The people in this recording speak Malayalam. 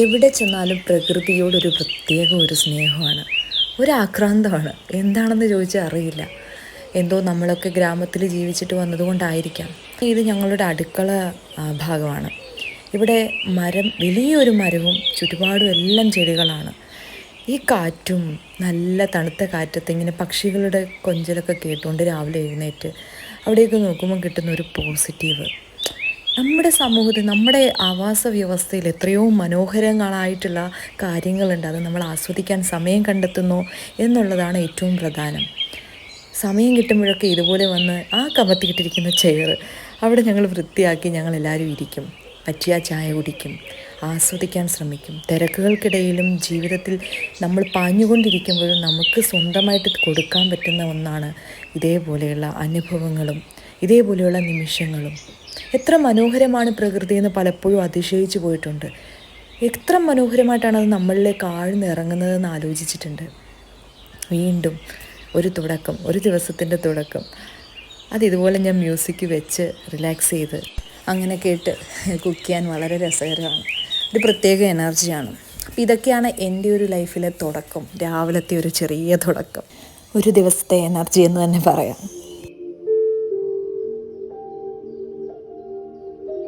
എവിടെ ചെന്നാലും പ്രകൃതിയോടൊരു പ്രത്യേക ഒരു സ്നേഹമാണ്, ഒരാക്രാന്തമാണ്. എന്താണെന്ന് ചോദിച്ചാൽ അറിയില്ല. എന്തോ നമ്മളൊക്കെ ഗ്രാമത്തിൽ ജീവിച്ചിട്ട് വന്നതുകൊണ്ടായിരിക്കാം. ഇത് ഞങ്ങളുടെ അടുക്കള ഭാഗമാണ്. ഇവിടെ വലിയൊരു മരവും ചുറ്റുപാടും എല്ലാം ചെടികളാണ്. ഈ കാറ്റും നല്ല തണുത്ത കാറ്റത്ത് ഇങ്ങനെ പക്ഷികളുടെ കൊഞ്ചലൊക്കെ കേട്ടുകൊണ്ട് രാവിലെ എഴുന്നേറ്റ് അവിടെയൊക്കെ നോക്കുമ്പോൾ കിട്ടുന്ന ഒരു പോസിറ്റീവ്, നമ്മുടെ സമൂഹത്തിൽ, നമ്മുടെ ആവാസ വ്യവസ്ഥയിൽ എത്രയോ മനോഹരങ്ങളായിട്ടുള്ള കാര്യങ്ങളുണ്ട്. അത് നമ്മൾ ആസ്വദിക്കാൻ സമയം കണ്ടെത്തുന്നു എന്നുള്ളതാണ് ഏറ്റവും പ്രധാനം. സമയം കിട്ടുമ്പോഴൊക്കെ ഇതുപോലെ വന്ന് ആ കമത്തിയിട്ടിരിക്കുന്ന ചെയർ അവിടെ ഞങ്ങൾ വൃത്തിയാക്കി ഞങ്ങളെല്ലാവരും ഇരിക്കും, പറ്റിയ ചായ കുടിക്കും, ആസ്വദിക്കാൻ ശ്രമിക്കും. തിരക്കുകൾക്കിടയിലും ജീവിതത്തിൽ നമ്മൾ പാഞ്ഞുകൊണ്ടിരിക്കുമ്പോഴും നമുക്ക് സ്വന്തമായിട്ട് കൊടുക്കാൻ പറ്റുന്ന ഒന്നാണ് ഇതേപോലെയുള്ള അനുഭവങ്ങളും ഇതേപോലെയുള്ള നിമിഷങ്ങളും. എത്ര മനോഹരമാണ് പ്രകൃതി എന്ന് പലപ്പോഴും അതിശയിച്ചു പോയിട്ടുണ്ട്. എത്ര മനോഹരമായിട്ടാണ് അത് നമ്മളിലേക്ക് ആഴ്ന്നിറങ്ങുന്നതെന്ന് ആലോചിച്ചിട്ടുണ്ട്. വീണ്ടും ഒരു തുടക്കം, ഒരു ദിവസത്തിൻ്റെ തുടക്കം. അതിതുപോലെ ഞാൻ മ്യൂസിക് വെച്ച് റിലാക്സ് ചെയ്ത് അങ്ങനെ കേട്ട് കുക്ക് ചെയ്യാൻ വളരെ രസകരമാണ്. ഒരു പ്രത്യേക എനർജിയാണ്. അപ്പോൾ ഇതൊക്കെയാണ് എൻ്റെ ഒരു ലൈഫിലെ തുടക്കം, രാവിലത്തെ ഒരു ചെറിയ തുടക്കം, ഒരു ദിവസത്തെ എനർജി എന്ന് തന്നെ പറയാം.